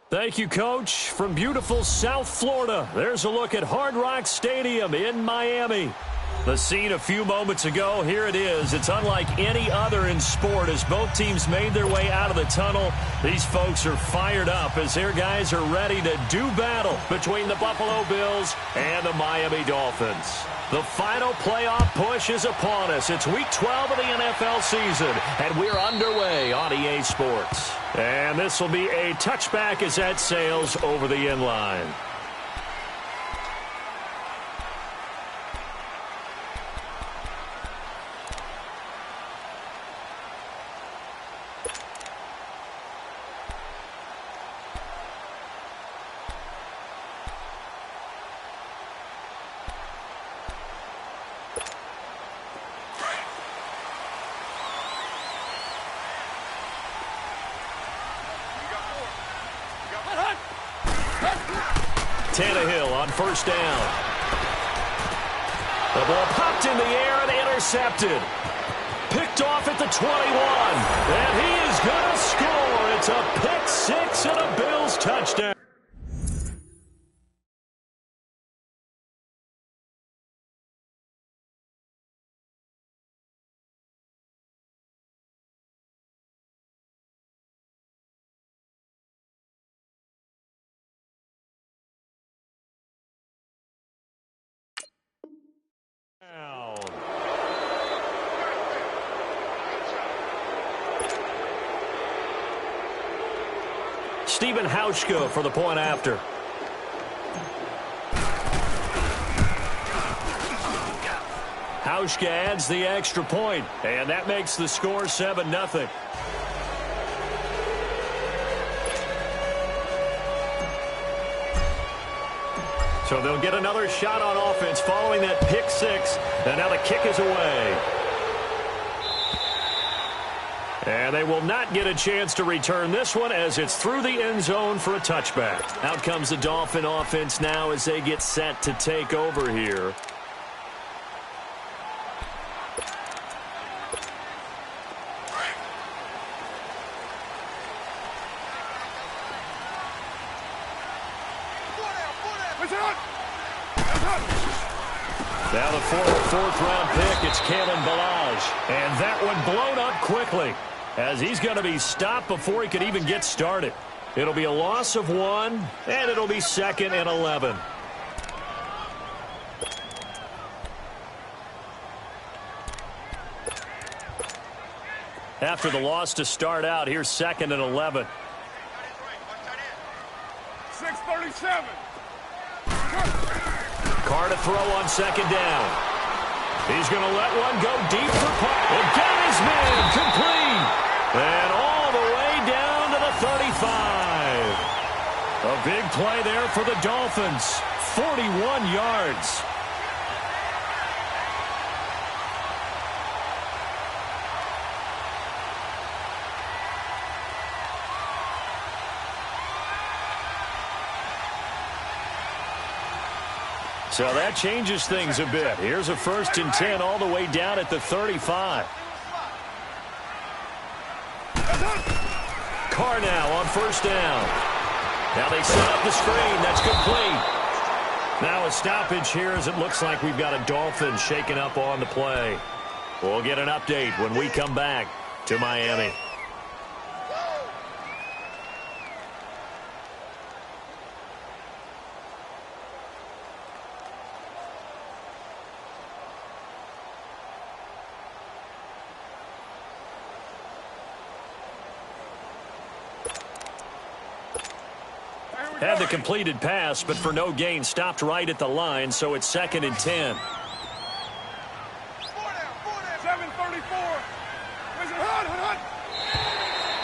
Thank you, Coach. From beautiful South Florida, there's a look at Hard Rock Stadium in Miami. The scene a few moments ago, here it is. It's unlike any other in sport as both teams made their way out of the tunnel. These folks are fired up as their guys are ready to do battle between the Buffalo Bills and the Miami Dolphins. The final playoff push is upon us. It's Week 12 of the NFL season, and we're underway on EA Sports. And this will be a touchback as that sails over the inline. Tannehill on first down. The ball popped in the air and intercepted. Picked off at the 21. And he is going to score. It's a pick six and a Bills touchdown. Stephen Hauschka for the point after. Hauschka adds the extra point, and that makes the score 7-0. So they'll get another shot on offense following that pick six, and now the kick is away. And they will not get a chance to return this one as it's through the end zone for a touchback. Out comes the Dolphin offense now as they get set to take over here. Now the fourth-round pick, it's Kalen Ballage. And that one blown up quickly as he's going to be stopped before he could even get started. It'll be a loss of 1, and it'll be 2nd and 11. After the loss to start out, here's 2nd and 11. 6:37. Carr to throw on 2nd down. He's going to let one go deep for Park. And got his man complete. And all the way down to the 35. A big play there for the Dolphins. 41 yards. So that changes things a bit. Here's a 1st and 10 all the way down at the 35. Carr now on 1st down. Now they set up the screen. That's complete. Now a stoppage here as it looks like we've got a Dolphin shaken up on the play. We'll get an update when we come back to Miami. Had the completed pass, but for no gain, stopped right at the line, so it's 2nd and 10. 7:34.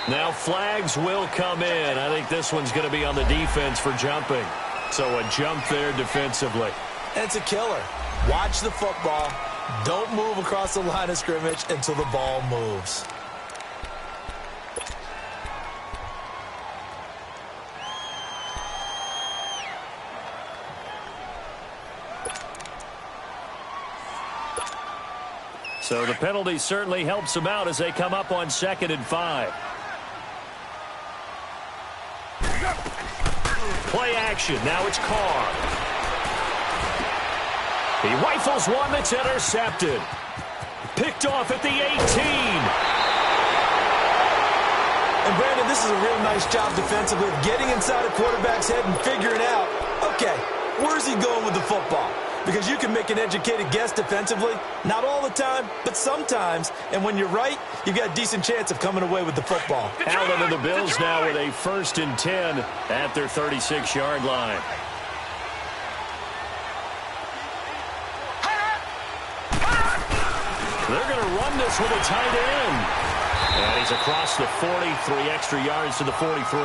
Now flags will come in. I think this one's going to be on the defense for jumping. So a jump there defensively. It's a killer. Watch the football. Don't move across the line of scrimmage until the ball moves. So the penalty certainly helps them out as they come up on 2nd and 5. Play action. Now it's Carr. He rifles one that's intercepted. Picked off at the 18. And, Brandon, this is a real nice job defensively of getting inside a quarterback's head and figuring out, okay, where's he going with the football? Because you can make an educated guess defensively. Not all the time, but sometimes. And when you're right, you've got a decent chance of coming away with the football. Allen and the Bills now with a 1st and 10 at their 36-yard line. They're going to run this with a tight end. And he's across the 40, 3 extra yards to the 43.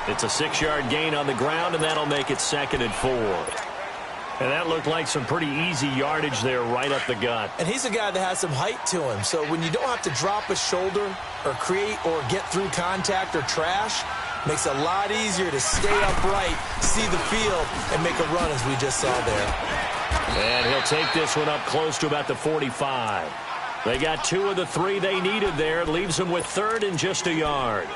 It's a 6-yard gain on the ground, and that'll make it 2nd and 4. And that looked like some pretty easy yardage there right up the gut. And he's a guy that has some height to him. So when you don't have to drop a shoulder or create or get through contact or trash, makes it a lot easier to stay upright, see the field, and make a run as we just saw there. And he'll take this one up close to about the 45. They got 2 of the 3 they needed there. It leaves them with 3rd and just a yard.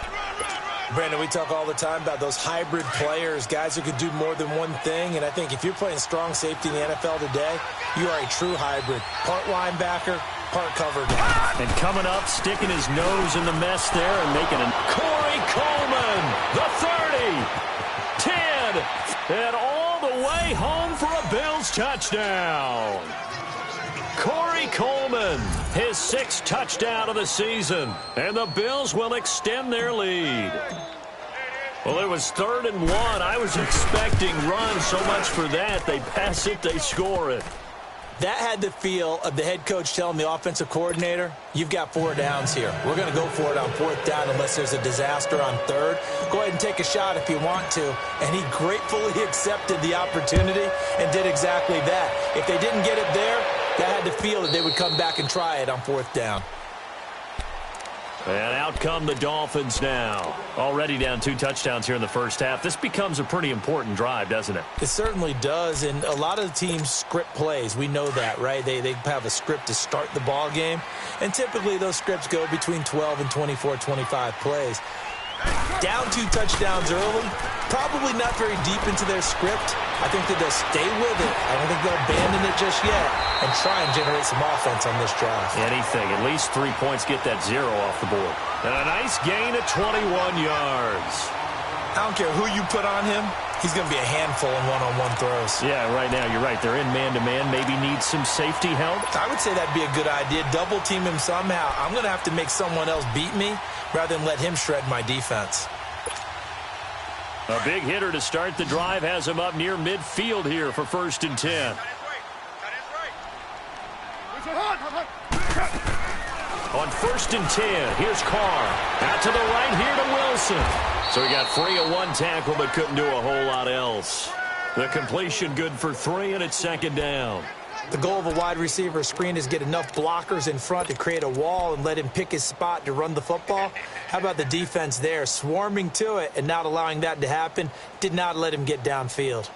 Brandon, we talk all the time about those hybrid players, guys who could do more than one thing. And I think if you're playing strong safety in the NFL today, you are a true hybrid. Part linebacker, part cover guy. And coming up, sticking his nose in the mess there and making a Corey Coleman, the 30, 10, and all the way home for a Bills touchdown. Corey Coleman, his 6th touchdown of the season, and the Bills will extend their lead. Well, it was 3rd and 1. I was expecting runs, so much for that. They pass it, they score it. That had the feel of the head coach telling the offensive coordinator, you've got 4 downs here. We're going to go for it on 4th down unless there's a disaster on 3rd. Go ahead and take a shot if you want to. And he gratefully accepted the opportunity and did exactly that. If they didn't get it there, that had the feel that they would come back and try it on 4th down. And out come the Dolphins now. Already down 2 touchdowns here in the first half. This becomes a pretty important drive, doesn't it? It certainly does, and a lot of the teams script plays. We know that, right? They have a script to start the ball game, and typically those scripts go between 12 and 24, 25 plays. Down 2 touchdowns early, probably not very deep into their script. I think that they'll stay with it. I don't think they'll abandon it just yet and try and generate some offense on this drive. Anything. At least 3 points, get that 0 off the board. And a nice gain of 21 yards. I don't care who you put on him. He's going to be a handful in one-on-one throws. Yeah, right now you're right. They're in man-to-man. Maybe need some safety help. I would say that'd be a good idea. Double team him somehow. I'm going to have to make someone else beat me rather than let him shred my defense. A big hitter to start the drive has him up near midfield here for 1st and 10. On 1st and 10, here's Carr. Out to the right here to Wilson. So he got free of 1 tackle but couldn't do a whole lot else. The completion good for 3, and it's 2nd down. The goal of a wide receiver screen is get enough blockers in front to create a wall and let him pick his spot to run the football. How about the defense there, swarming to it and not allowing that to happen? Did not let him get downfield.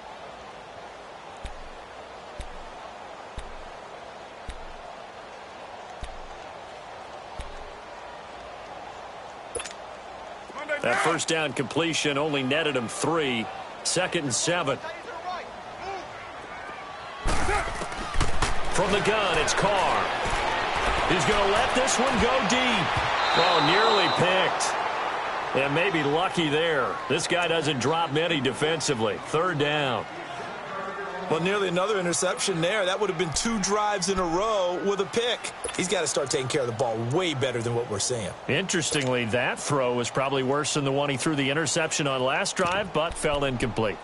That 1st down completion only netted him 3. 2nd and 7. From the gun, it's Carr. He's going to let this one go deep. Oh, nearly picked. And maybe lucky there. This guy doesn't drop many defensively. 3rd down. Well, nearly another interception there. That would have been 2 drives in a row with a pick. He's got to start taking care of the ball way better than what we're seeing. Interestingly, that throw was probably worse than the one he threw the interception on last drive, but fell incomplete.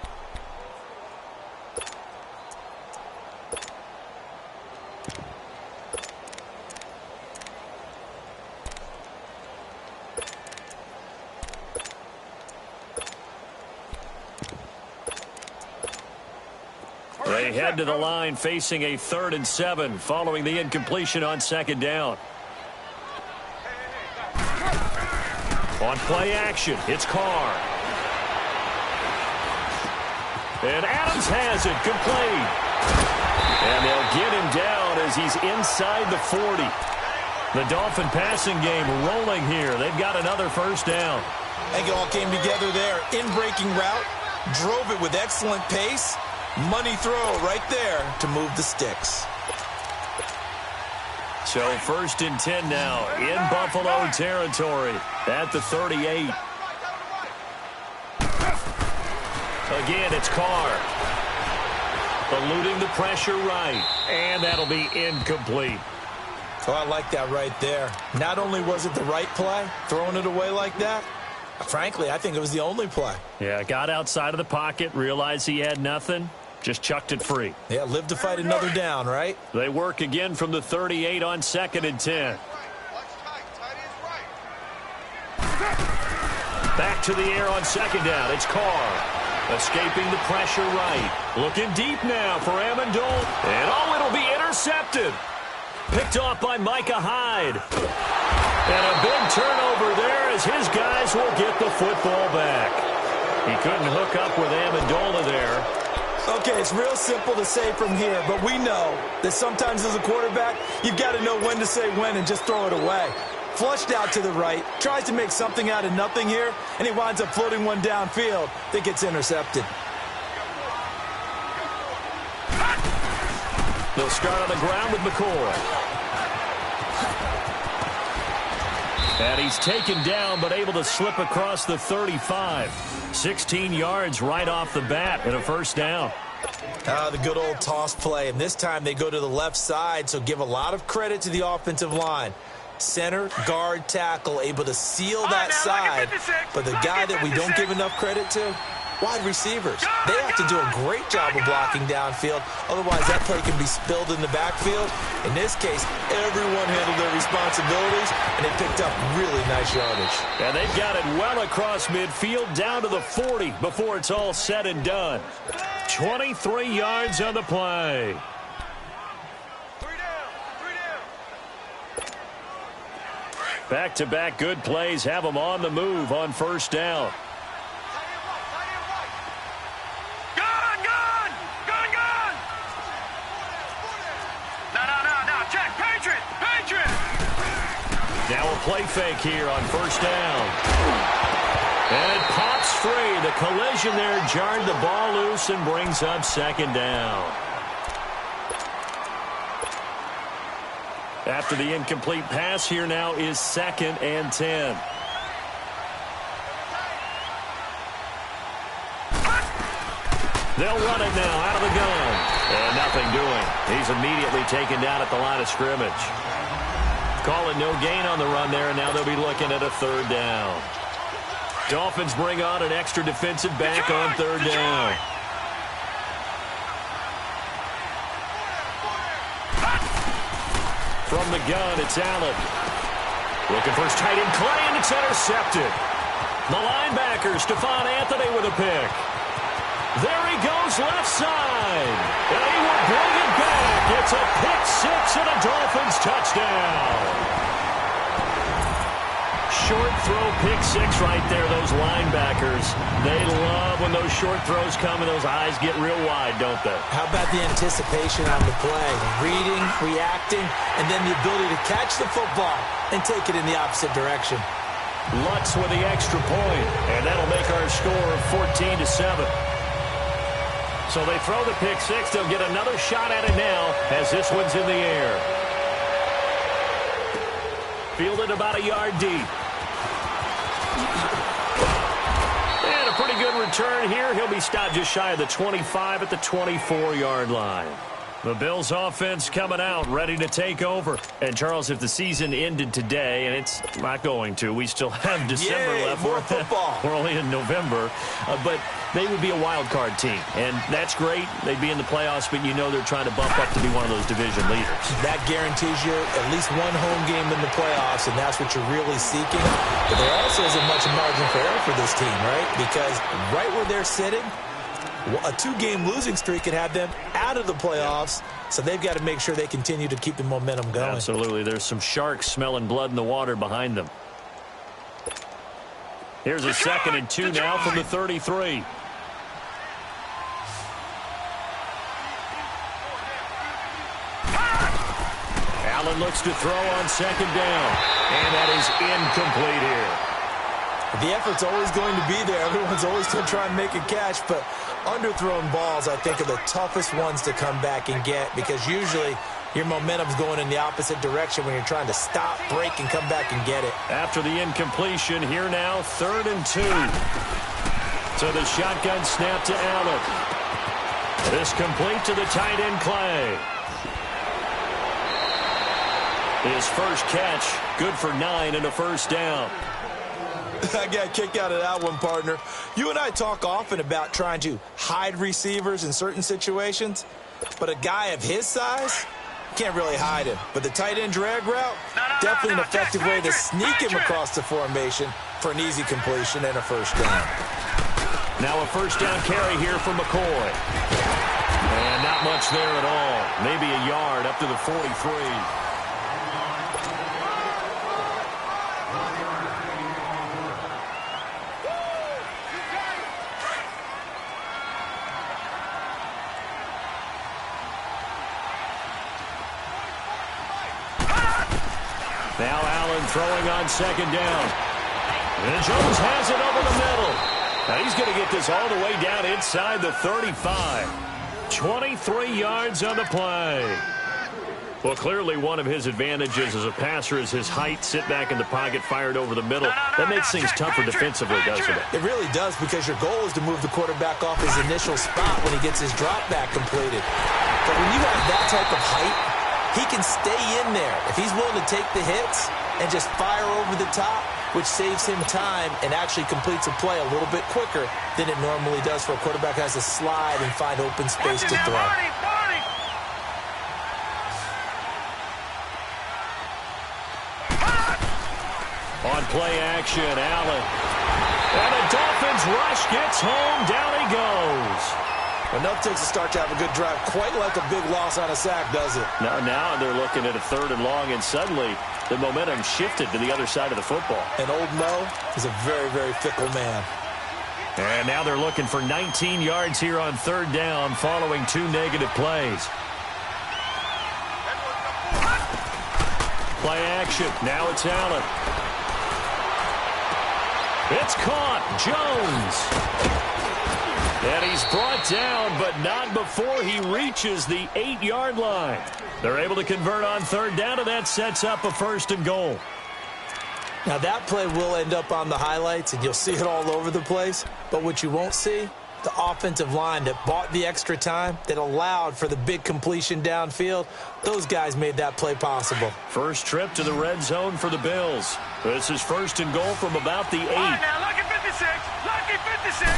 They head to the line facing a 3rd and 7 following the incompletion on 2nd down. On play action, it's Carr. And Adams has it, complete. And they'll get him down as he's inside the 40. The Dolphin passing game rolling here. They've got another 1st down. I think it all came together there. In-breaking route, drove it with excellent pace. Money throw right there to move the sticks. So 1st and 10 now in Buffalo territory at the 38. Again, it's Carr. Eluding the pressure right. And that'll be incomplete. Oh, I like that right there. Not only was it the right play, throwing it away like that, frankly, I think it was the only play. Yeah, got outside of the pocket, realized he had nothing, just chucked it free. Yeah, live to fight another down, right? They work again from the 38 on 2nd and 10. Back to the air on 2nd down. It's Carr. Escaping the pressure right. Looking deep now for Amendola. And it'll be intercepted. Picked off by Micah Hyde. And a big turnover there as his guys will get the football back. He couldn't hook up with Amendola there. Okay, it's real simple to say from here, but we know that sometimes as a quarterback, you've got to know when to say when and just throw it away. Flushed out to the right, tries to make something out of nothing here, and he winds up floating one downfield that gets intercepted. They'll start on the ground with McCoy. And he's taken down, but able to slip across the 35. 16 yards right off the bat and a 1st down. The good old toss play, and this time they go to the left side, so give a lot of credit to the offensive line. Center, guard, tackle, able to seal that side, but the guy that we don't give enough credit to, wide receivers. They have to do a great job of blocking downfield. Otherwise, that play can be spilled in the backfield. In this case, everyone handled their responsibilities, and they picked up really nice yardage. And they've got it well across midfield down to the 40 before it's all said and done. 23 yards on the play. Back-to-back good plays have them on the move on 1st down. Now a play fake here on 1st down. And it pops free. The collision there jarred the ball loose and brings up 2nd down. After the incomplete pass, here now is 2nd and 10. They'll run it now out of the gun. And nothing doing. He's immediately taken down at the line of scrimmage. Call it no gain on the run there, and now they'll be looking at a 3rd down. Dolphins bring on an extra defensive back on 3rd down. From the gun, it's Allen. Looking for his tight end, Clay, and it's intercepted. The linebacker, Stephon Anthony with a pick. There he goes left side. And he will bring it back. It's a pick 6 and a Dolphins touchdown. Short throw pick 6 right there, those linebackers. They love when those short throws come and those eyes get real wide, don't they? How about the anticipation on the play? Reading, reacting, and then the ability to catch the football and take it in the opposite direction. Lutz with the extra point, and that'll make our score 14-7. So they throw the pick 6. They'll get another shot at it now as this one's in the air. Fielded about a yard deep. And a pretty good return here. He'll be stopped just shy of the 25 at the 24-yard line. The Bills offense coming out, ready to take over. And, Charles, if the season ended today, and it's not going to, we still have December left. More football. We're only in November. But they would be a wild card team. And that's great. They'd be in the playoffs, but you know they're trying to bump up to be one of those division leaders. That guarantees you at least one home game in the playoffs, and that's what you're really seeking. But there also isn't much margin for error for this team, right? Because right where they're sitting, a 2-game losing streak could have them out of the playoffs, so they've got to make sure they continue to keep the momentum going. Absolutely. There's some sharks smelling blood in the water behind them. Here's a 2nd and 2 now from the 33. Allen looks to throw on 2nd down, and that is incomplete here. The effort's always going to be there. Everyone's always going to try and make a catch, but underthrown balls, I think, are the toughest ones to come back and get because usually your momentum's going in the opposite direction when you're trying to stop, break, and come back and get it. After the incompletion, here now, 3rd and 2. So the shotgun snap to Allen. This complete to the tight end, Clay. His first catch, good for 9 and a first down. I got a kick out of that one, partner. You and I talk often about trying to hide receivers in certain situations, but a guy of his size can't really hide him. But the tight end drag route, definitely an effective way to sneak him across the formation for an easy completion and a first down. Now a first down carry here for McCoy. And not much there at all. Maybe a yard up to the 43. Now Allen throwing on 2nd down. And Jones has it over the middle. Now he's going to get this all the way down inside the 35. 23 yards on the play. Well, clearly one of his advantages as a passer is his height. Sit back in the pocket, fired over the middle. That makes things tougher defensively, doesn't it? It really does because your goal is to move the quarterback off his initial spot when he gets his drop back completed. But when you have that type of height, he can stay in there if he's willing to take the hits and just fire over the top, which saves him time and actually completes a play a little bit quicker than it normally does for a quarterback who has to slide and find open space to throw. On play action, Allen. And the Dolphins rush gets home. Down he goes. Enough takes a start to have a good drive. Quite like a big loss on a sack, does it? Now they're looking at a 3rd and long, and suddenly the momentum shifted to the other side of the football. And old Mo is a very, very fickle man. And now they're looking for 19 yards here on 3rd down following 2 negative plays. Play action. Now it's Allen. It's caught. Jones. And he's brought down, but not before he reaches the 8-yard line. They're able to convert on 3rd down, and that sets up a 1st and goal. Now, that play will end up on the highlights, and you'll see it all over the place. But what you won't see, the offensive line that bought the extra time, that allowed for the big completion downfield, those guys made that play possible. First trip to the red zone for the Bills. This is 1st and goal from about the 8. All right, now, lucky 56. Lucky 56.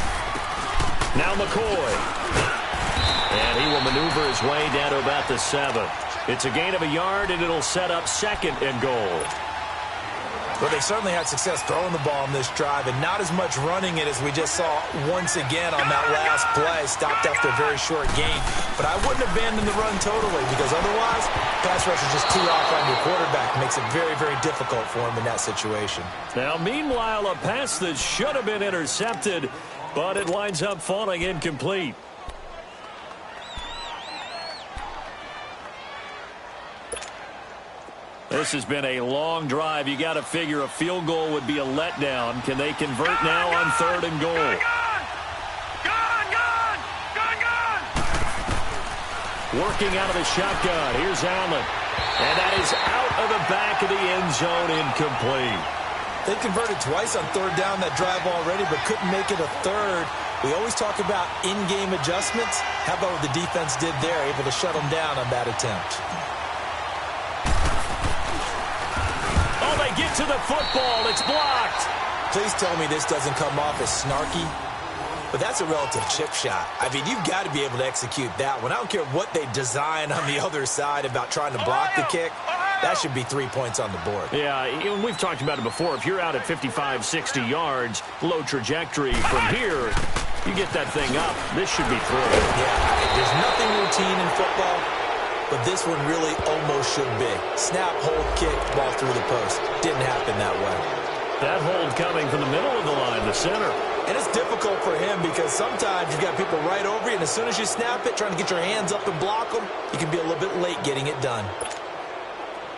Now McCoy. And he will maneuver his way down to about the 7. It's a gain of a yard, and it'll set up 2nd and goal. Well, they certainly had success throwing the ball in this drive, and not as much running it as we just saw once again on that last play. Stopped after a very short gain. But I wouldn't abandon the run totally, because otherwise, pass rush is just too off on your quarterback. It makes it very, very difficult for him in that situation. Now, meanwhile, a pass that should have been intercepted, but it winds up falling incomplete. This has been a long drive. You got to figure a field goal would be a letdown. Can they convert now on 3rd and goal? Working out of the shotgun. Here's Allen. And that is out of the back of the end zone, incomplete. They converted twice on 3rd down that drive already, but couldn't make it a 3rd. We always talk about in-game adjustments. How about what the defense did there, able to shut them down on that attempt? Oh, they get to the football. It's blocked. Please tell me this doesn't come off as snarky. But that's a relative chip shot. I mean, you've got to be able to execute that one. I don't care what they design on the other side about trying to block the kick. That should be 3 points on the board. Yeah, we've talked about it before. If you're out at 55, 60 yards, low trajectory from here, you get that thing up. This should be through. Yeah, there's nothing routine in football, but this one really almost should be. Snap, hold, kick, ball through the post. Didn't happen that way. That hold coming from the middle of the line, the center. And it's difficult for him because sometimes you've got people right over you, and as soon as you snap it, trying to get your hands up and block them, you can be a little bit late getting it done.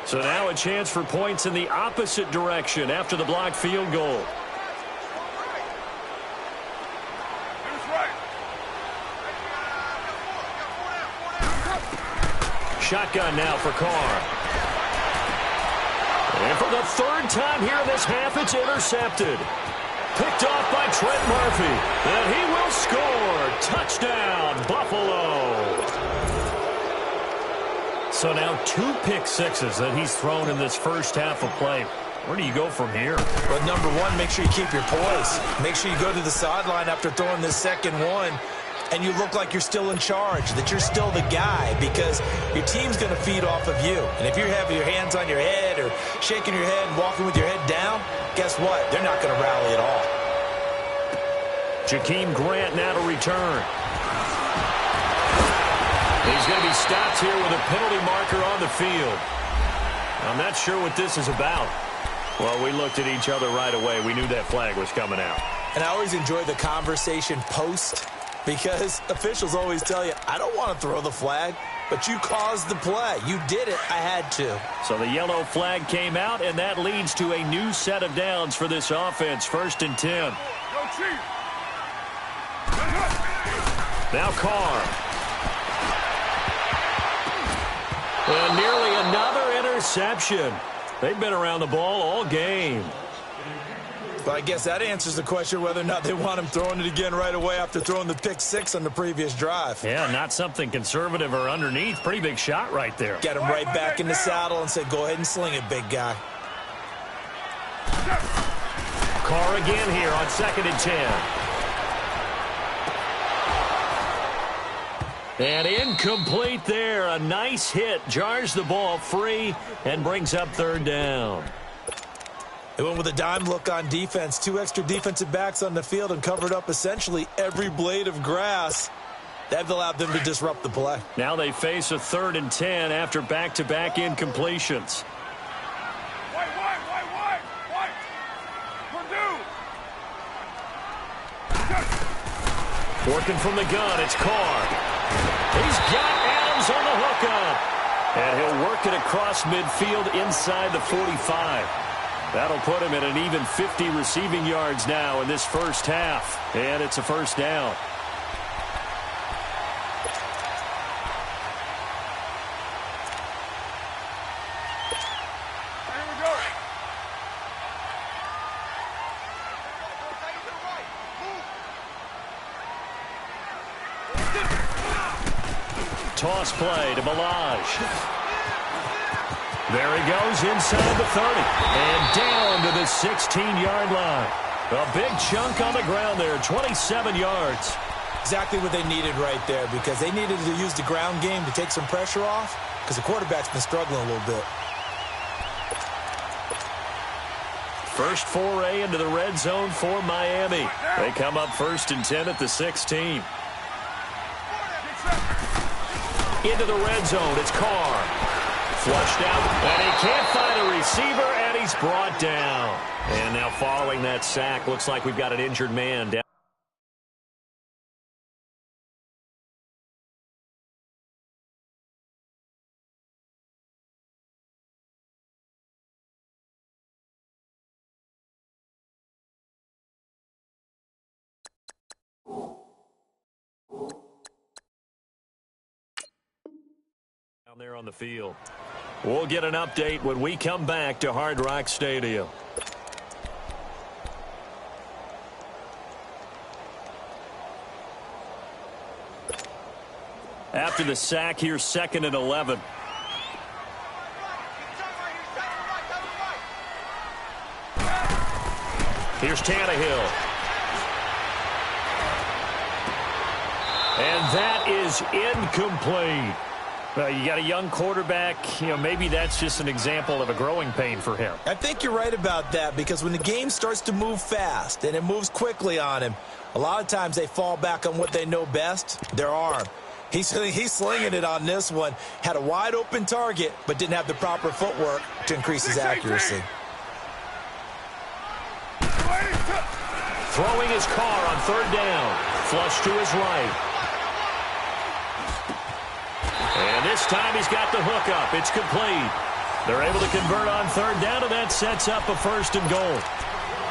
So now a chance for points in the opposite direction after the blocked field goal. Shotgun now for Carr. And for the third time here in this half, it's intercepted. Picked off by Trent Murphy. And he will score. Touchdown, Buffalo. So now 2 pick sixes that he's thrown in this first half of play. Where do you go from here? Well, number one, make sure you keep your poise. Make sure you go to the sideline after throwing this second one, and you look like you're still in charge, that you're still the guy, because your team's going to feed off of you. And if you're having your hands on your head or shaking your head and walking with your head down, guess what? They're not going to rally at all. Jakeem Grant now to return. He's going to be stopped here with a penalty marker on the field. I'm not sure what this is about. Well, we looked at each other right away. We knew that flag was coming out. And I always enjoy the conversation post, because officials always tell you, I don't want to throw the flag, but you caused the play. You did it. I had to. So the yellow flag came out, and that leads to a new set of downs for this offense. 1st and 10. Now Carr. And nearly another interception. They've been around the ball all game. But I guess that answers the question whether or not they want him throwing it again right away after throwing the pick 6 on the previous drive. Yeah, not something conservative or underneath. Pretty big shot right there. Get him right back in the saddle and say, go ahead and sling it, big guy. Carr again here on 2nd and 10. And incomplete there. A nice hit. Jars the ball free and brings up 3rd down. They went with a dime look on defense. 2 extra defensive backs on the field and covered up essentially every blade of grass. That allowed them to disrupt the play. Now they face a 3rd and 10 after back-to-back incompletions. Working from the gun, it's Carr. He's got Adams on the hookup. And he'll work it across midfield inside the 45. That'll put him at an even 50 receiving yards now in this first half. And it's a 1st down. Toss play to Balaj. There he goes inside the 30. And down to the 16-yard line. A big chunk on the ground there, 27 yards. Exactly what they needed right there, because they needed to use the ground game to take some pressure off, because the quarterback's been struggling a little bit. First foray into the red zone for Miami. They come up 1st and 10 at the 16. Into the red zone, it's Carr. Flushed out, and he can't find a receiver, and he's brought down. And now following that sack, looks like we've got an injured man down. Down there on the field. We'll get an update when we come back to Hard Rock Stadium. After the sack, here's 2nd and 11. Here's Tannehill. And that is incomplete. Well, you got a young quarterback. Maybe that's just an example of a growing pain for him. I think you're right about that, because when the game starts to move fast and it moves quickly on him, a lot of times they fall back on what they know best, their arm. He's slinging it on this one. Had a wide open target, but didn't have the proper footwork to increase his accuracy. Throwing his Carr on 3rd down. Flush to his right. And this time he's got the hookup. It's complete. They're able to convert on 3rd down, and that sets up a 1st and goal.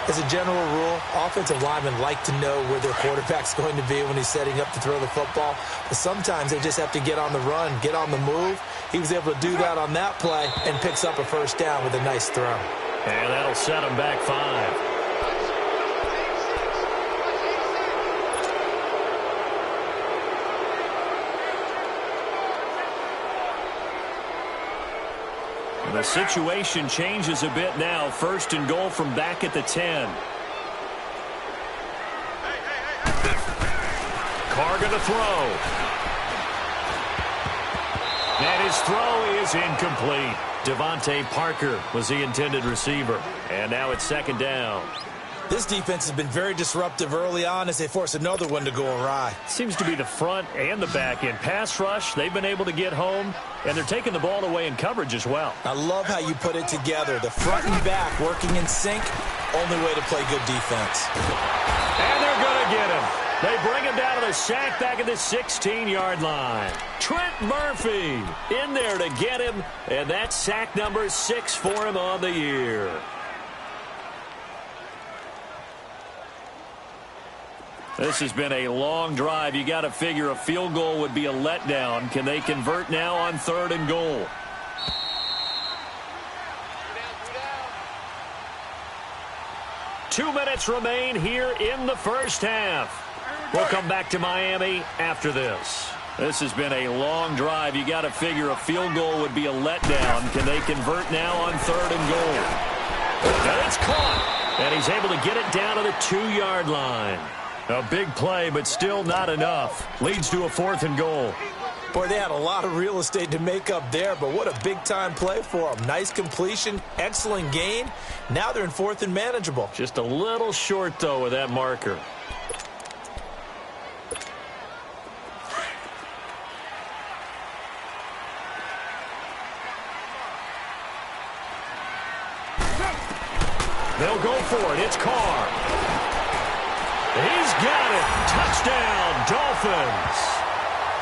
As a general rule, offensive linemen like to know where their quarterback's going to be when he's setting up to throw the football. But sometimes they just have to get on the run, get on the move. He was able to do that on that play and picks up a first down with a nice throw. And that'll set him back 5. The situation changes a bit now. First and goal from back at the 10. Carr going to throw. And his throw is incomplete. Devontae Parker was the intended receiver. And now it's second down. This defense has been very disruptive early on as they force another one to go awry. Seems to be the front and the back end. Pass rush, they've been able to get home, and they're taking the ball away in coverage as well. I love how you put it together. The front and back working in sync, only way to play good defense. And they're going to get him. They bring him down to the sack back at the 16-yard line. Trent Murphy in there to get him, and that's sack number 6 for him on the year. This has been a long drive. You got to figure a field goal would be a letdown. Can they convert now on 3rd and goal? Two minutes remain here in the first half. We'll come back to Miami after this. This has been a long drive. You got to figure a field goal would be a letdown. Can they convert now on 3rd and goal? And it's caught. And he's able to get it down to the 2-yard line. A big play, but still not enough. Leads to a 4th and goal. Boy, they had a lot of real estate to make up there, but what a big-time play for them. Nice completion, excellent gain. Now they're in 4th and manageable. Just a little short, though, with that marker. They'll go for it. It's Carr. He's got it. Touchdown, Dolphins.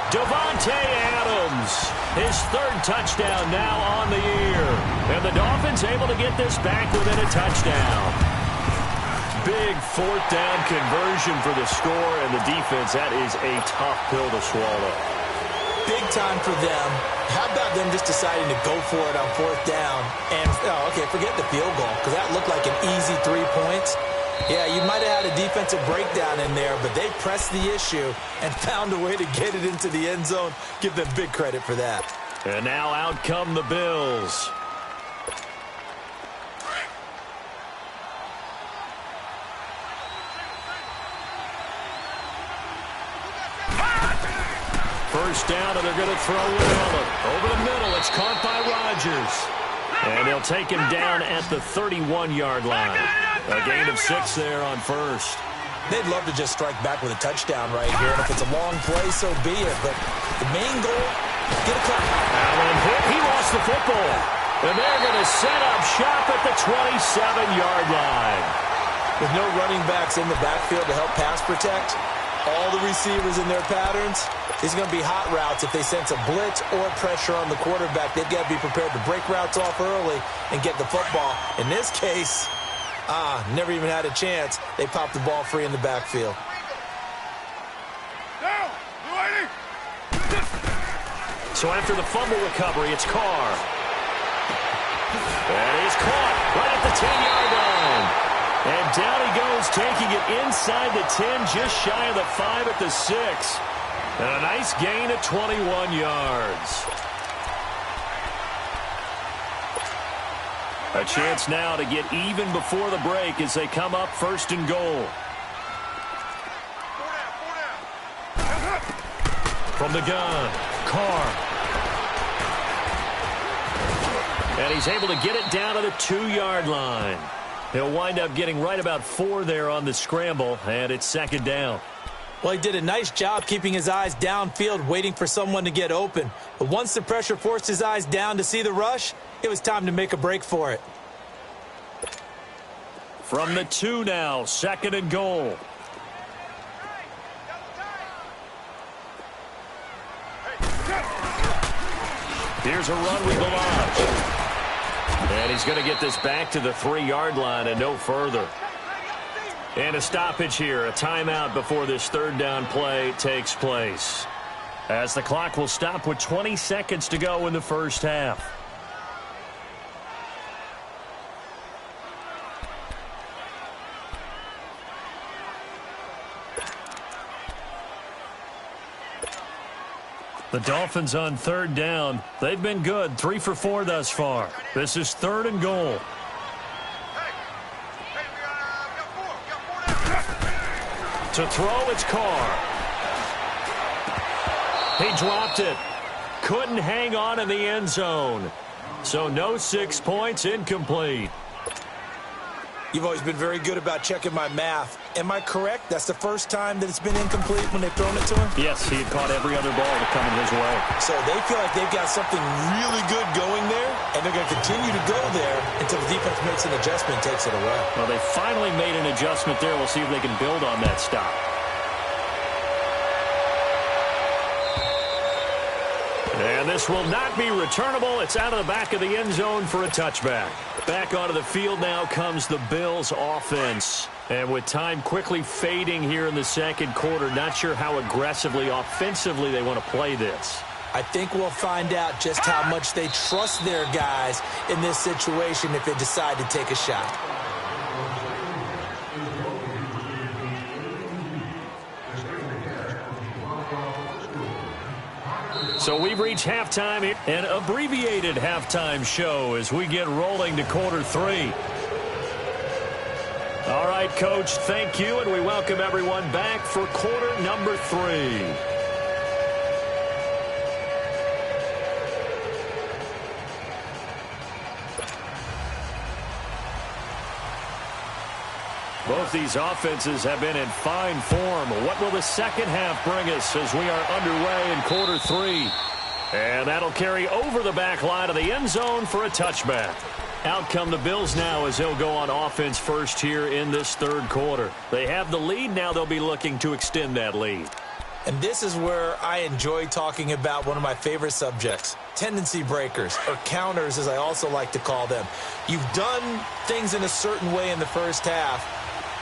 Davante Adams, his 3rd touchdown now on the year. And the Dolphins able to get this back within a touchdown. Big 4th down conversion for the score, and the defense, that is a tough pill to swallow. Big time for them. How about them just deciding to go for it on 4th down? And, okay, forget the field goal, because that looked like an easy 3 points. Yeah, you might have had a defensive breakdown in there, but they pressed the issue and found a way to get it into the end zone. Give them big credit for that. And now out come the Bills. First down, and they're going to throw it on him. Over the middle, it's caught by Rodgers. And they'll take him down at the 31-yard line. A gain of 6 there on 1st. They'd love to just strike back with a touchdown right here. And if it's a long play, so be it. But the main goal, get a couple. Allen hit. He lost the football. And they're going to set up shop at the 27-yard line. With no running backs in the backfield to help pass protect, all the receivers in their patterns, these are going to be hot routes. If they sense a blitz or pressure on the quarterback, they've got to be prepared to break routes off early and get the football. In this case, never even had a chance. They popped the ball free in the backfield. So after the fumble recovery, it's Carr. And he's caught right at the 10-yard line. And down he goes, taking it inside the 10, just shy of the 5 at the 6. And a nice gain of 21 yards. A chance now to get even before the break as they come up 1st and goal. From the gun, Carr. And he's able to get it down to the 2-yard line. He'll wind up getting right about 4 there on the scramble, and it's 2nd down. Well, he did a nice job keeping his eyes downfield, waiting for someone to get open. But once the pressure forced his eyes down to see the rush, it was time to make a break for it. From the 2 now, 2nd and goal. Here's a run with Balaj. And he's going to get this back to the 3-yard line and no further. And a stoppage here, a timeout before this third down play takes place. As the clock will stop with 20 seconds to go in the first half. The Dolphins on third down. They've been good, 3 for 4 thus far. This is 3rd and goal. To throw, it's Carr. He dropped it. Couldn't hang on in the end zone. So no 6 points, incomplete. You've always been very good about checking my math. Am I correct? That's the first time that it's been incomplete when they've thrown it to him? Yes, he had caught every other ball coming his way. So they feel like they've got something really good going there, and they're going to continue to go there until the defense makes an adjustment and takes it away. Well, they finally made an adjustment there. We'll see if they can build on that stop. And this will not be returnable. It's out of the back of the end zone for a touchback. Back onto the field now comes the Bills offense. And with time quickly fading here in the second quarter, not sure how aggressively, offensively they want to play this. I think we'll find out just how much they trust their guys in this situation if they decide to take a shot. So we've reached halftime here, an abbreviated halftime show as we get rolling to quarter 3. All right, Coach, thank you, and we welcome everyone back for quarter number 3. Both these offenses have been in fine form. What will the second half bring us as we are underway in quarter 3? And that'll carry over the back line of the end zone for a touchback. Out come the Bills now as they'll go on offense first here in this third quarter. They have the lead. Now they'll be looking to extend that lead. And this is where I enjoy talking about one of my favorite subjects, tendency breakers, or counters as I also like to call them. You've done things in a certain way in the first half,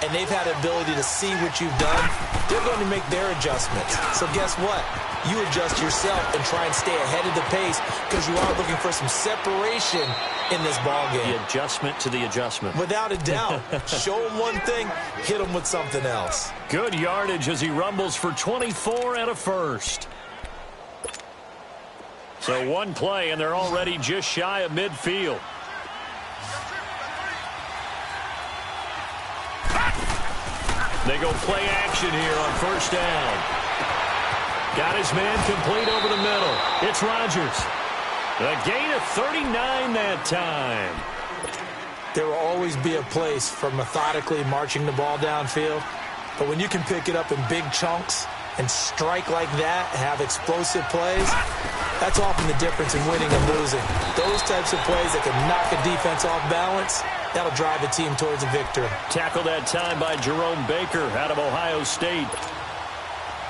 and they've had the ability to see what you've done. They're going to make their adjustments. So guess what? You adjust yourself and try and stay ahead of the pace because you are looking for some separation in this ball game. The adjustment to the adjustment. Without a doubt. Show them one thing, hit them with something else. Good yardage as he rumbles for 24 and a first. So one play, and they're already just shy of midfield. They go play action here on first down. Got his man complete over the middle. It's Rodgers. A gain of 39 that time. There will always be a place for methodically marching the ball downfield. But when you can pick it up in big chunks and strike like that, have explosive plays, that's often the difference in winning and losing. Those types of plays that can knock a defense off balance, that'll drive a team towards a victory. Tackled that time by Jerome Baker out of Ohio State.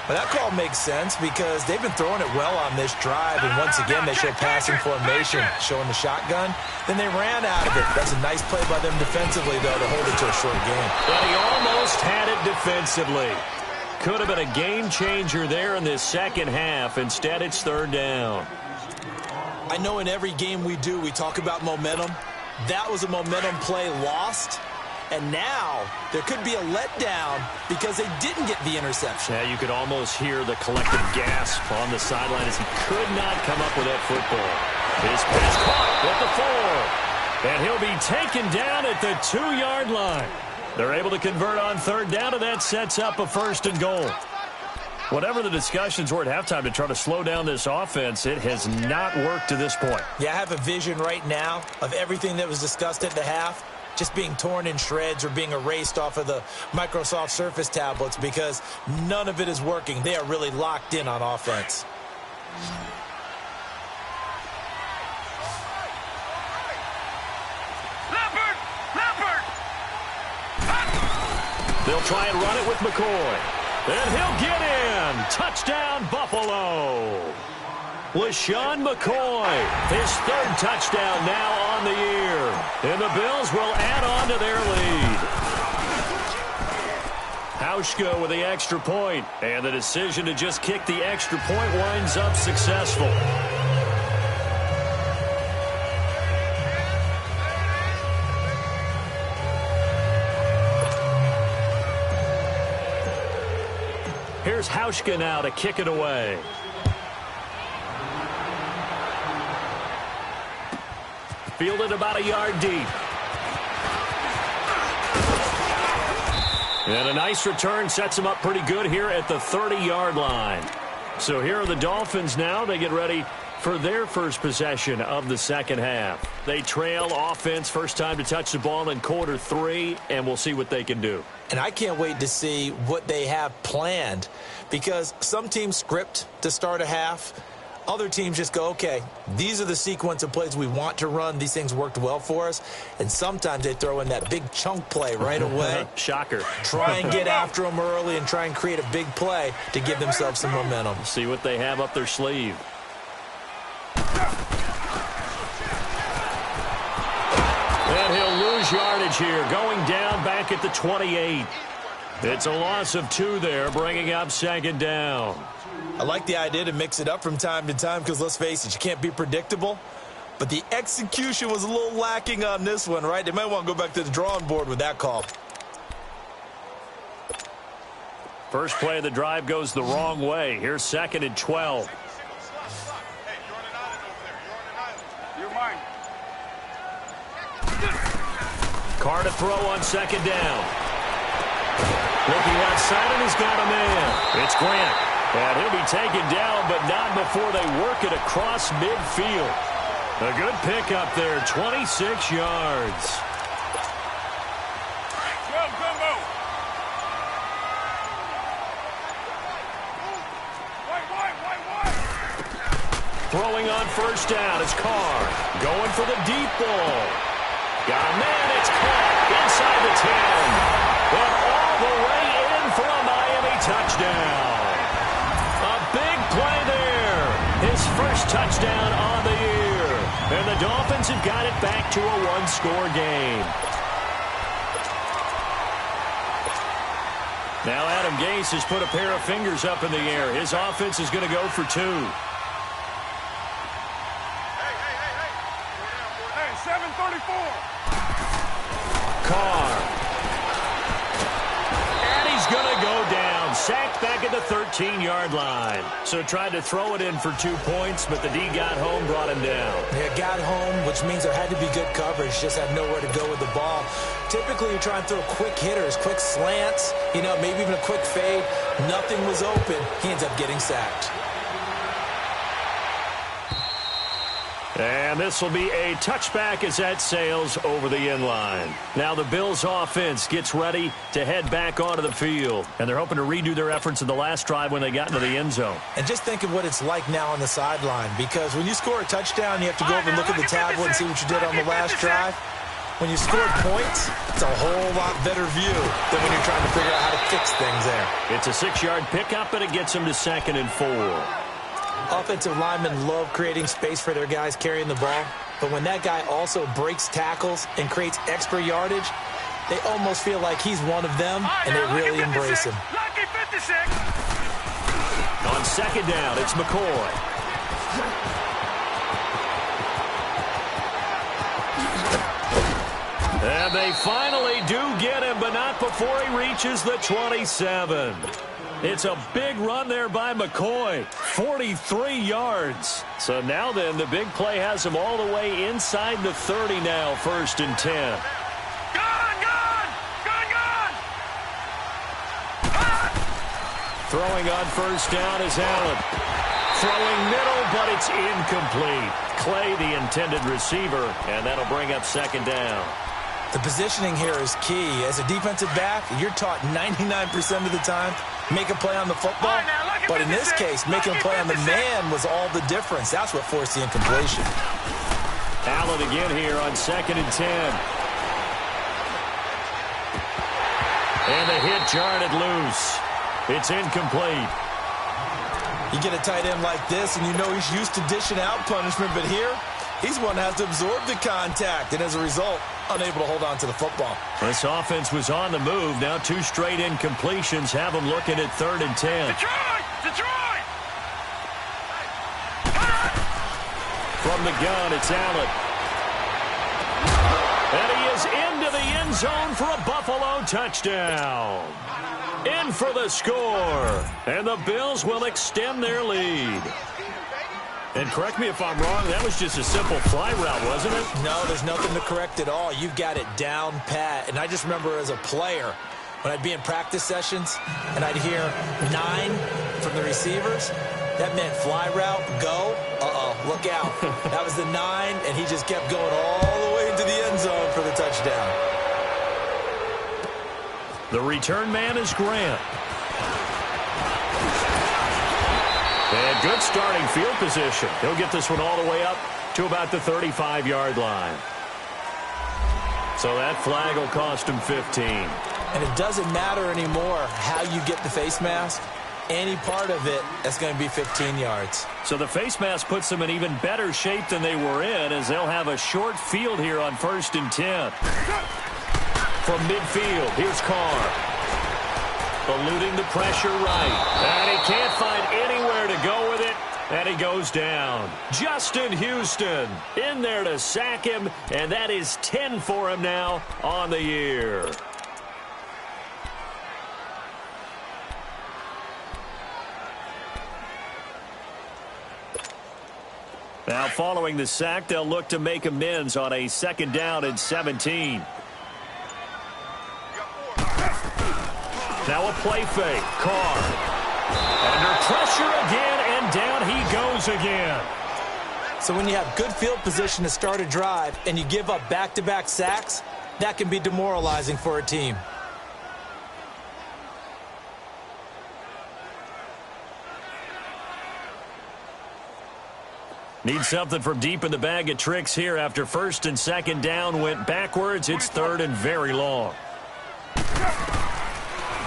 Well, that call makes sense because they've been throwing it well on this drive, and once again they show passing formation, showing the shotgun. Then they ran out of it. That's a nice play by them defensively, though, to hold it to a short game. Well, he almost had it defensively. Could have been a game changer there in this second half. Instead, it's third down. I know in every game we do, we talk about momentum. That was a momentum play lost. And now there could be a letdown because they didn't get the interception. Yeah, you could almost hear the collective gasp on the sideline as he could not come up with that football. His pass caught at the 4. And he'll be taken down at the 2-yard line. They're able to convert on third down, and that sets up a first and goal. Whatever the discussions were at halftime to try to slow down this offense, it has not worked to this point. Yeah, I have a vision right now of everything that was discussed at the half just being torn in shreds or being erased off of the Microsoft Surface tablets because none of it is working. They are really locked in on offense. Leopard! They'll try and run it with McCoy. And he'll get in. Touchdown, Buffalo. LaShawn McCoy, his third touchdown now on the year. And the Bills will add on to their lead. Hauschka with the extra point. And the decision to just kick the extra point winds up successful. Here's Hauschka now to kick it away. Fielded about a yard deep. And a nice return sets him up pretty good here at the 30-yard line. So here are the Dolphins now. They get ready for their first possession of the second half. They trail offense, first time to touch the ball in quarter 3, and we'll see what they can do. And I can't wait to see what they have planned, because some teams script to start a half. Other teams just go, okay, these are the sequence of plays we want to run. These things worked well for us. And sometimes they throw in that big chunk play right away. Shocker. Try and get after them early and try and create a big play to give themselves some momentum. See what they have up their sleeve. And he'll lose yardage here, going down back at the 28. It's a loss of 2 there, bringing up second down. I like the idea to mix it up from time to time because, let's face it, you can't be predictable. But the execution was a little lacking on this one, right? They might want to go back to the drawing board with that call. First play of the drive goes the wrong way. Here's second and 12. Hey, you're on an island over there. You're mine. Carr to throw on second down. Looking outside, and he's got a man. It's Grant. And he'll be taken down, but not before they work it across midfield. A good pickup there, 26 yards. Throwing on first down, it's Carr. Going for the deep ball. Got a man, it's caught inside the 10. And all the way in for a Miami touchdown. Big play there. His first touchdown on the year. And the Dolphins have got it back to a one-score game. Now Adam Gase has put a pair of fingers up in the air. His offense is going to go for 2. Hey, 7:34. Carr. And he's going to go down. Sacked back at the 13-yard line. So tried to throw it in for 2 points, but the D got home, brought him down. Yeah, got home, which means there had to be good coverage. Just had nowhere to go with the ball. Typically, you try and throw quick hitters, quick slants, maybe even a quick fade. Nothing was open. He ends up getting sacked. And this will be a touchback as that sails over the end line. Now the Bills offense gets ready to head back onto the field. And they're hoping to redo their efforts in the last drive when they got into the end zone. And just think of what it's like now on the sideline, because when you score a touchdown, you have to go over and look at the tablet and see what you did on the last drive. When you scored points, it's a whole lot better view than when you're trying to figure out how to fix things there. It's a 6-yard pickup, and it gets them to 2nd and 4. Offensive linemen love creating space for their guys carrying the ball, but when that guy also breaks tackles and creates extra yardage, they almost feel like he's one of them, and they really embrace him. Lucky 56. On second down, it's McCoy. And they finally do get him, but not before he reaches the 27. It's a big run there by McCoy, 43 yards. So now then, the big play has him all the way inside the 30 now, 1st and 10. Throwing on first down is Allen. Throwing middle, but it's incomplete. Clay, the intended receiver, and that'll bring up 2nd down. The positioning here is key. As a defensive back, you're taught 99% of the time, make a play on the football. But in this case, making a play on the man was all the difference. That's what forced the incompletion. Allen again here on 2nd and 10. And the hit jarred it loose. It's incomplete. You get a tight end like this, and you know he's used to dishing out punishment, but here, he's one that has to absorb the contact, and as a result, unable to hold on to the football. This offense was on the move. Now 2 straight incompletions have them looking at 3rd and 10. Detroit! From the gun, it's Allen. And he is into the end zone for a Buffalo touchdown. In for the score. And the Bills will extend their lead. And correct me if I'm wrong, that was just a simple fly route, wasn't it? No, there's nothing to correct at all. You've got it down pat. And I just remember as a player, when I'd be in practice sessions and I'd hear 9 from the receivers, that meant fly route, go, look out. That was the 9, and he just kept going all the way into the end zone for the touchdown. The return man is Grant. And good starting field position. He'll get this one all the way up to about the 35-yard line. So that flag will cost him 15. And it doesn't matter anymore how you get the face mask. Any part of it, that's going to be 15 yards. So the face mask puts them in even better shape than they were in, as they'll have a short field here on 1st and 10. From midfield, here's Carr. Eluding the pressure right. And he can't find anywhere to go with it. And he goes down. Justin Houston in there to sack him. And that is 10 for him now on the year. Now following the sack, they'll look to make amends on a 2nd down and 17. Now a play fake. Carr. Under pressure again, and down he goes again. So when you have good field position to start a drive and you give up back-to-back sacks, that can be demoralizing for a team. Need something from deep in the bag of tricks here after 1st and 2nd down went backwards. It's 3rd and very long.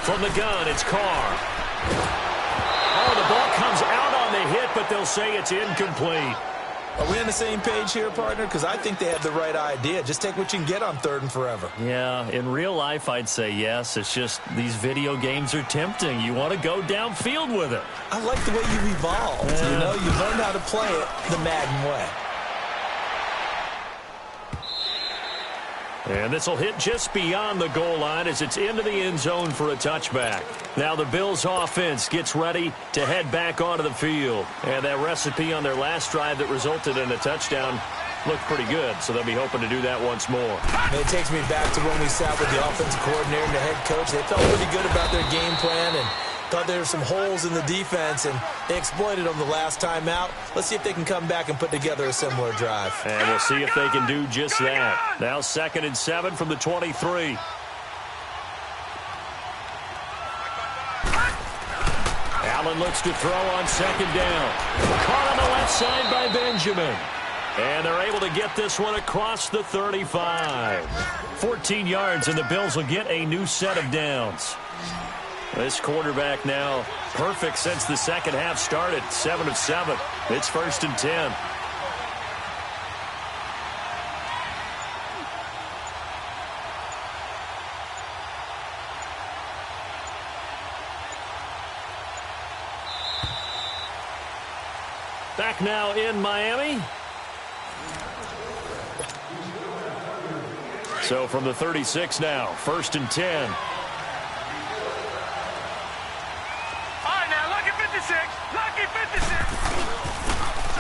From the gun, it's Carr. Oh, the ball comes out on the hit, but they'll say it's incomplete. Are we on the same page here, partner? Because I think they have the right idea. Just take what you can get on 3rd and forever. Yeah, in real life, I'd say yes. It's just these video games are tempting. You want to go downfield with it. I like the way you've evolved. Yeah. You know, you learned how to play it the Madden way. And this will hit just beyond the goal line as it's into the end zone for a touchback. Now the Bills offense gets ready to head back onto the field. And that recipe on their last drive that resulted in a touchdown looked pretty good, so they'll be hoping to do that once more. And it takes me back to when we sat with the offensive coordinator and the head coach. They felt pretty good about their game plan and thought there were some holes in the defense, and they exploited them the last time out. Let's see if they can come back and put together a similar drive. And we'll see if they can do just that. Now 2nd and 7 from the 23. Allen looks to throw on 2nd down. Caught on the left side by Benjamin. And they're able to get this one across the 35. 14 yards, and the Bills will get a new set of downs. This quarterback now perfect since the second half started. 7 of 7. It's 1st and 10. Back now in Miami. So from the 36 now, 1st and 10.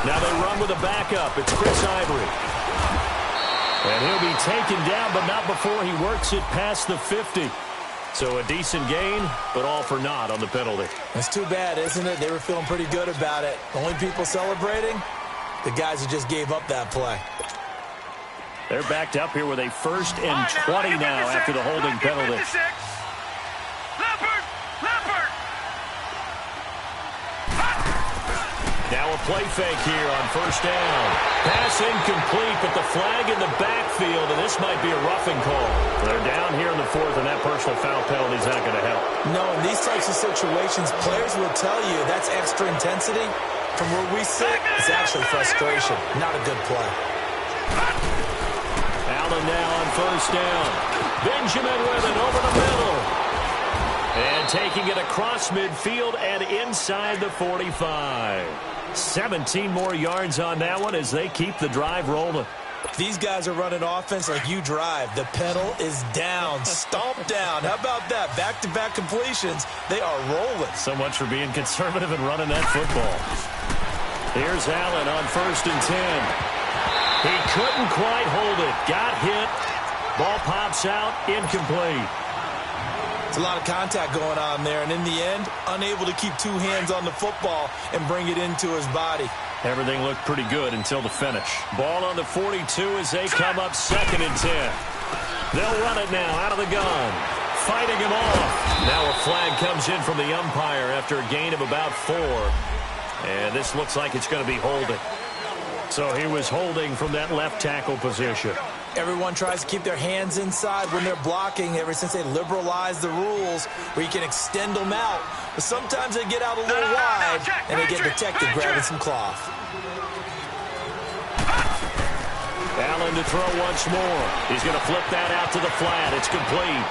Now they run with a backup. It's Chris Ivory. And he'll be taken down, but not before he works it past the 50. So a decent gain, but all for naught on the penalty. That's too bad, isn't it? They were feeling pretty good about it. The only people celebrating, the guys who just gave up that play. They're backed up here with a 1st and 20 now after the holding penalty. Now a play fake here on 1st down. Pass incomplete, but the flag in the backfield, and this might be a roughing call. They're down here in the 4th, and that personal foul penalty is not going to help. No, in these types of situations, players will tell you that's extra intensity. From where we sit, it's actually frustration, not a good play. Allen now on first down. Benjamin with it over the middle. And taking it across midfield and inside the 45. 17 more yards on that one as they keep the drive rolling. These guys are running offense like you drive. The pedal is down, stomped down. How about that? Back-to-back completions. They are rolling. So much for being conservative and running that football. Here's Allen on first and 10. He couldn't quite hold it. Got hit. Ball pops out. Incomplete. It's a lot of contact going on there, and in the end, unable to keep two hands on the football and bring it into his body. Everything looked pretty good until the finish. Ball on the 42 as they come up second and 10. They'll run it now out of the gun. Fighting him off. Now a flag comes in from the umpire after a gain of about 4. And this looks like it's going to be holding. So he was holding from that left tackle position. Everyone tries to keep their hands inside when they're blocking ever since they liberalized the rules where you can extend them out. But sometimes they get out a little wide and they get detected grabbing some cloth. Allen to throw once more. He's going to flip that out to the flat. It's complete.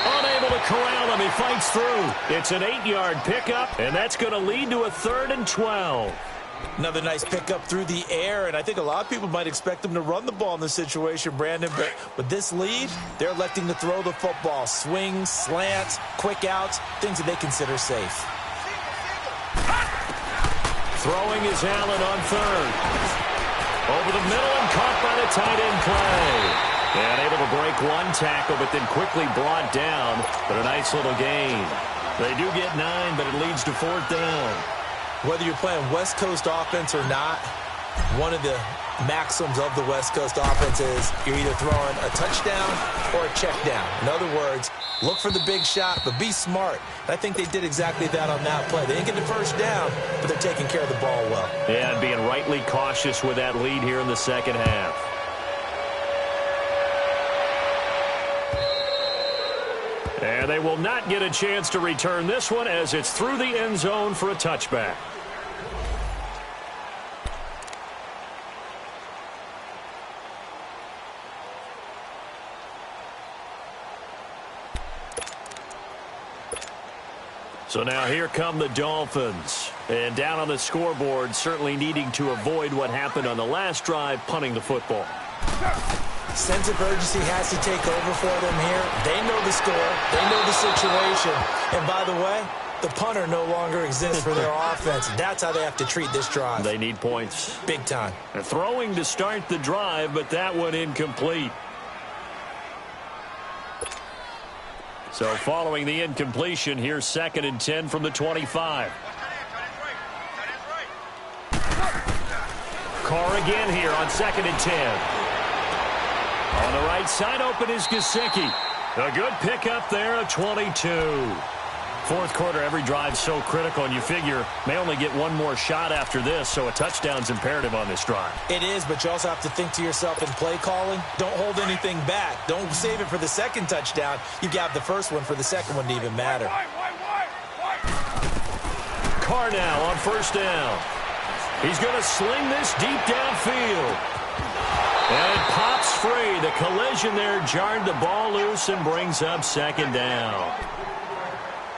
Unable to corral him. He fights through. It's an 8-yard pickup, and that's going to lead to a 3rd and 12. Another nice pickup through the air, and I think a lot of people might expect them to run the ball in this situation, Brandon, but with this lead, they're electing to throw the football. Swings, slants, quick outs, things that they consider safe. Throwing is Allen on third. Over the middle and caught by the tight end play. And able to break one tackle, but then quickly brought down, but a nice little gain. They do get 9, but it leads to 4th down. Whether you're playing West Coast offense or not, one of the maxims of the West Coast offense is you're either throwing a touchdown or a check down. In other words, look for the big shot, but be smart. And I think they did exactly that on that play. They didn't get the first down, but they're taking care of the ball well. Yeah, and being rightly cautious with that lead here in the second half. And they will not get a chance to return this one as it's through the end zone for a touchback. So now here come the Dolphins. And down on the scoreboard, certainly needing to avoid what happened on the last drive, punting the football. Sense of urgency has to take over for them here. They know the score. They know the situation. And by the way, the punter no longer exists for their offense. That's how they have to treat this drive. They need points. Big time. They're throwing to start the drive, but that one incomplete. So following the incompletion, here's 2nd and 10 from the 25. Carr again here on 2nd and 10. On the right side, open is Gesicki. A good pickup there, a 22. Fourth quarter, every drive's so critical, and you figure may only get one more shot after this, so a touchdown's imperative on this drive. It is, but you also have to think to yourself in play calling, don't hold anything back. Don't save it for the second touchdown. You got the first one for the second one to even matter. Carr now on first down. He's going to sling this deep downfield. And it pops free. The collision there jarred the ball loose and brings up 2nd down.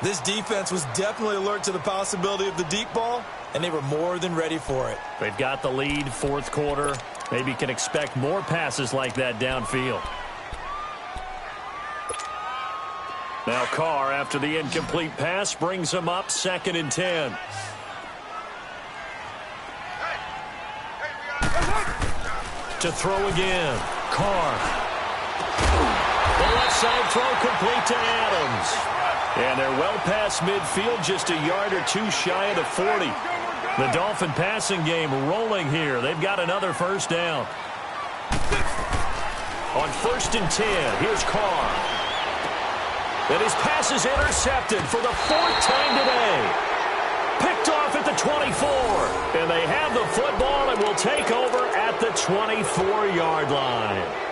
This defense was definitely alert to the possibility of the deep ball, and they were more than ready for it. They've got the lead, fourth quarter. Maybe can expect more passes like that downfield. Now Carr, after the incomplete pass, brings him up 2nd and 10. To throw again. Carr. The left side throw complete to Adams. And they're well past midfield, just a yard or two shy of the 40. The Dolphin passing game rolling here. They've got another first down. On 1st and 10, here's Carr. And his pass is intercepted for the 4th time today. Picked off at the 24. And they have the football and will take over at the 24-yard line.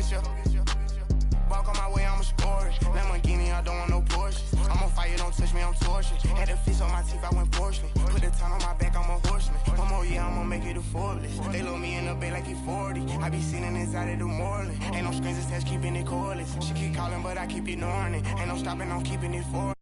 get you. Walk on my way, I'ma score it. Lamborghini, I don't want no Porsche. I'm on fire, don't touch me, I'm tortured. Had the fish on my teeth, I went porcelain. Put the time on my back, I'm a horseman. One more year, I'ma make it to Forbes. They load me in the bay like he 40. I be sitting inside of the Moreland. Ain't no strings attached, keeping it cordless. She keep calling, but I keep ignoring it. Ain't no stopping, I'm keeping it for